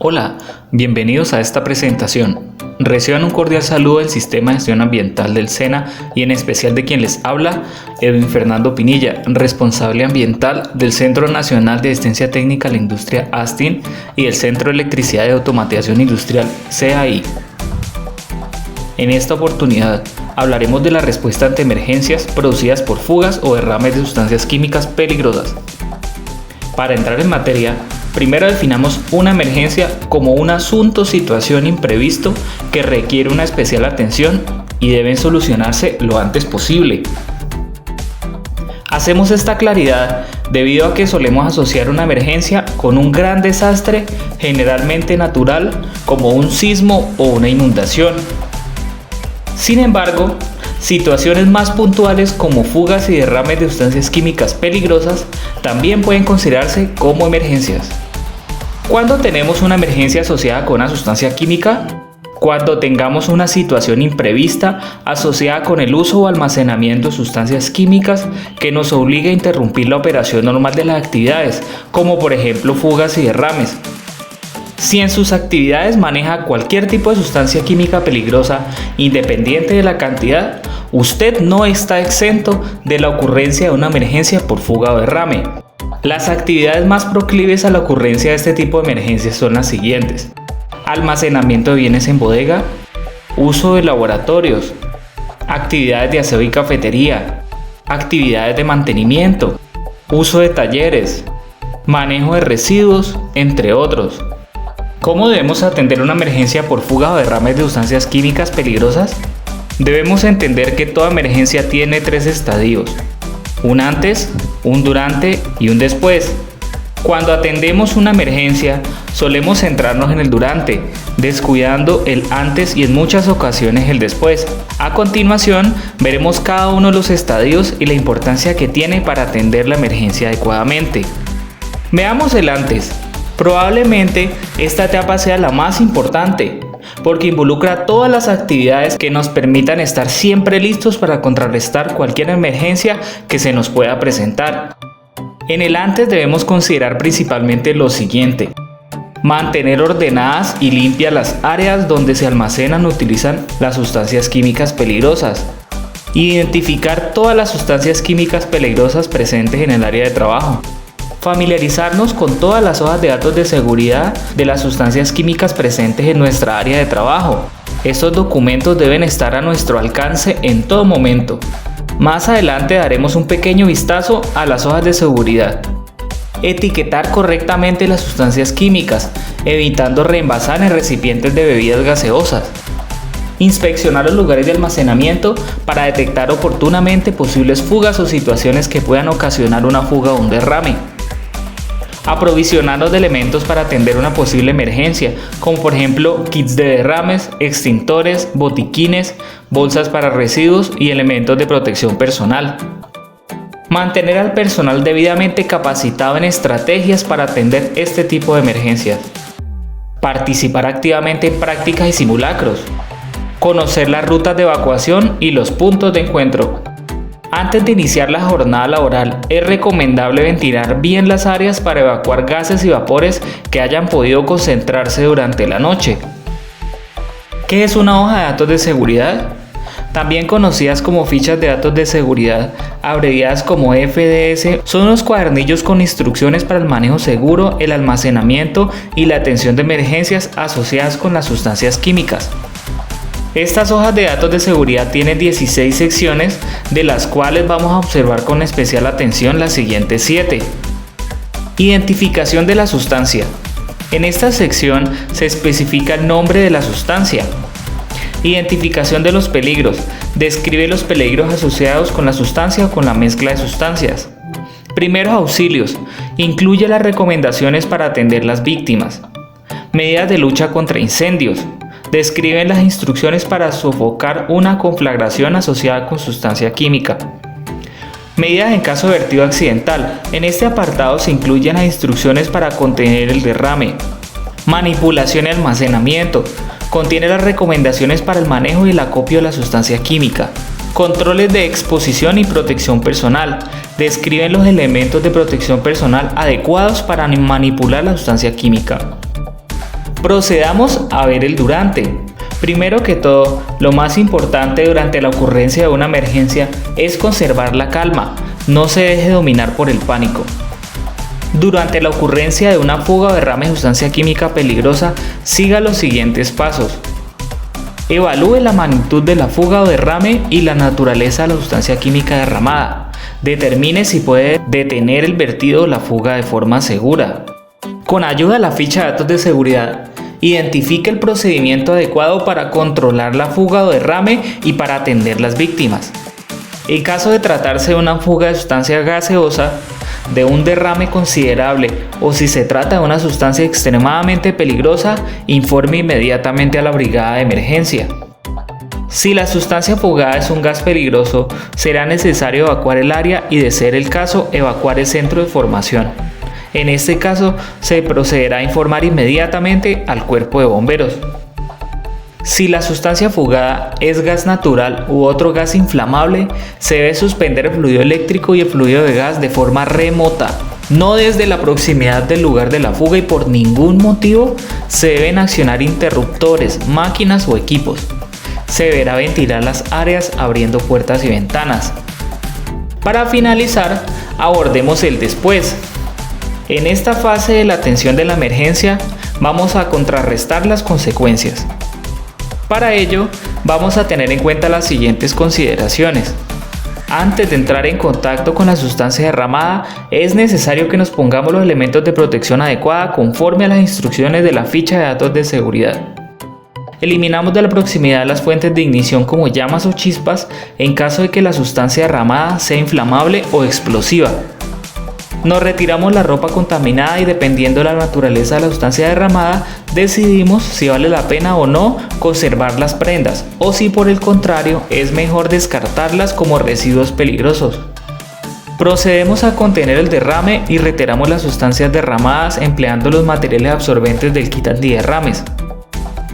Hola, bienvenidos a esta presentación. Reciban un cordial saludo del Sistema de Gestión Ambiental del SENA y en especial de quien les habla, Edwin Fernando Pinilla, responsable ambiental del Centro Nacional de Asistencia Técnica a la Industria ASTIN y del Centro de Electricidad y Automatización Industrial CAI. En esta oportunidad hablaremos de la respuesta ante emergencias producidas por fugas o derrames de sustancias químicas peligrosas. Para entrar en materia, primero definamos una emergencia como un asunto o situación imprevisto que requiere una especial atención y deben solucionarse lo antes posible. Hacemos esta claridad debido a que solemos asociar una emergencia con un gran desastre, generalmente natural, como un sismo o una inundación. Sin embargo, situaciones más puntuales como fugas y derrames de sustancias químicas peligrosas también pueden considerarse como emergencias. ¿Cuándo tenemos una emergencia asociada con una sustancia química? Cuando tengamos una situación imprevista asociada con el uso o almacenamiento de sustancias químicas que nos obligue a interrumpir la operación normal de las actividades, como por ejemplo fugas y derrames. Si en sus actividades maneja cualquier tipo de sustancia química peligrosa, independiente de la cantidad, usted no está exento de la ocurrencia de una emergencia por fuga o derrame. Las actividades más proclives a la ocurrencia de este tipo de emergencias son las siguientes: almacenamiento de bienes en bodega, uso de laboratorios, actividades de aseo y cafetería, actividades de mantenimiento, uso de talleres, manejo de residuos, entre otros. ¿Cómo debemos atender una emergencia por fuga o derrames de sustancias químicas peligrosas? Debemos entender que toda emergencia tiene tres estadios: un antes, un durante y un después. Cuando atendemos una emergencia, solemos centrarnos en el durante, descuidando el antes y en muchas ocasiones el después. A continuación, veremos cada uno de los estadios y la importancia que tiene para atender la emergencia adecuadamente. Veamos el antes. Probablemente esta etapa sea la más importante, porque involucra todas las actividades que nos permitan estar siempre listos para contrarrestar cualquier emergencia que se nos pueda presentar. En el antes debemos considerar principalmente lo siguiente: mantener ordenadas y limpias las áreas donde se almacenan o utilizan las sustancias químicas peligrosas. Identificar todas las sustancias químicas peligrosas presentes en el área de trabajo. Familiarizarnos con todas las hojas de datos de seguridad de las sustancias químicas presentes en nuestra área de trabajo. Estos documentos deben estar a nuestro alcance en todo momento. Más adelante daremos un pequeño vistazo a las hojas de seguridad. Etiquetar correctamente las sustancias químicas, evitando reenvasar en recipientes de bebidas gaseosas. Inspeccionar los lugares de almacenamiento para detectar oportunamente posibles fugas o situaciones que puedan ocasionar una fuga o un derrame. Aprovisionarnos de elementos para atender una posible emergencia, como por ejemplo kits de derrames, extintores, botiquines, bolsas para residuos y elementos de protección personal. Mantener al personal debidamente capacitado en estrategias para atender este tipo de emergencias. Participar activamente en prácticas y simulacros. Conocer las rutas de evacuación y los puntos de encuentro. Antes de iniciar la jornada laboral, es recomendable ventilar bien las áreas para evacuar gases y vapores que hayan podido concentrarse durante la noche. ¿Qué es una hoja de datos de seguridad? También conocidas como fichas de datos de seguridad, abreviadas como FDS, son unos cuadernillos con instrucciones para el manejo seguro, el almacenamiento y la atención de emergencias asociadas con las sustancias químicas. Estas hojas de datos de seguridad tienen 16 secciones, de las cuales vamos a observar con especial atención las siguientes 7. Identificación de la sustancia. En esta sección se especifica el nombre de la sustancia. Identificación de los peligros. Describe los peligros asociados con la sustancia o con la mezcla de sustancias. Primeros auxilios. Incluye las recomendaciones para atender las víctimas. Medidas de lucha contra incendios. Describen las instrucciones para sofocar una conflagración asociada con sustancia química. Medidas en caso de vertido accidental. En este apartado se incluyen las instrucciones para contener el derrame. Manipulación y almacenamiento. Contiene las recomendaciones para el manejo y el acopio de la sustancia química. Controles de exposición y protección personal. Describen los elementos de protección personal adecuados para manipular la sustancia química. Procedamos a ver el durante. Primero que todo, lo más importante durante la ocurrencia de una emergencia es conservar la calma, no se deje dominar por el pánico. Durante la ocurrencia de una fuga o derrame de sustancia química peligrosa, siga los siguientes pasos. Evalúe la magnitud de la fuga o derrame y la naturaleza de la sustancia química derramada. Determine si puede detener el vertido o la fuga de forma segura. Con ayuda de la ficha de datos de seguridad, identifique el procedimiento adecuado para controlar la fuga o derrame y para atender las víctimas. En caso de tratarse de una fuga de sustancia gaseosa, de un derrame considerable o si se trata de una sustancia extremadamente peligrosa, informe inmediatamente a la brigada de emergencia. Si la sustancia fugada es un gas peligroso, será necesario evacuar el área y, de ser el caso, evacuar el centro de formación. En este caso, se procederá a informar inmediatamente al cuerpo de bomberos. Si la sustancia fugada es gas natural u otro gas inflamable, se debe suspender el fluido eléctrico y el fluido de gas de forma remota, no desde la proximidad del lugar de la fuga, y por ningún motivo se deben accionar interruptores, máquinas o equipos. Se deberá ventilar las áreas abriendo puertas y ventanas. Para finalizar, abordemos el después. En esta fase de la atención de la emergencia, vamos a contrarrestar las consecuencias. Para ello, vamos a tener en cuenta las siguientes consideraciones. Antes de entrar en contacto con la sustancia derramada, es necesario que nos pongamos los elementos de protección adecuada conforme a las instrucciones de la ficha de datos de seguridad. Eliminamos de la proximidad las fuentes de ignición como llamas o chispas en caso de que la sustancia derramada sea inflamable o explosiva. Nos retiramos la ropa contaminada y, dependiendo de la naturaleza de la sustancia derramada, decidimos si vale la pena o no conservar las prendas, o si por el contrario es mejor descartarlas como residuos peligrosos. Procedemos a contener el derrame y retiramos las sustancias derramadas empleando los materiales absorbentes del kit antiderrames.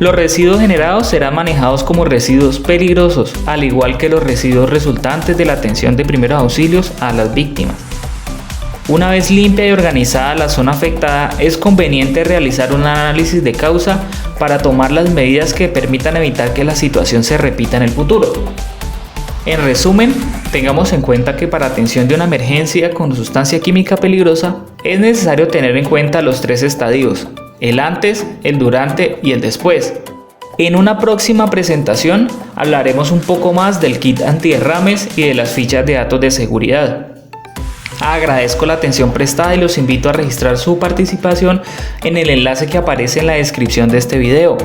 Los residuos generados serán manejados como residuos peligrosos, al igual que los residuos resultantes de la atención de primeros auxilios a las víctimas. Una vez limpia y organizada la zona afectada, es conveniente realizar un análisis de causa para tomar las medidas que permitan evitar que la situación se repita en el futuro. En resumen, tengamos en cuenta que para atención de una emergencia con sustancia química peligrosa, es necesario tener en cuenta los 3 estadios: el antes, el durante y el después. En una próxima presentación hablaremos un poco más del kit antiderrames y de las fichas de datos de seguridad. Agradezco la atención prestada y los invito a registrar su participación en el enlace que aparece en la descripción de este video.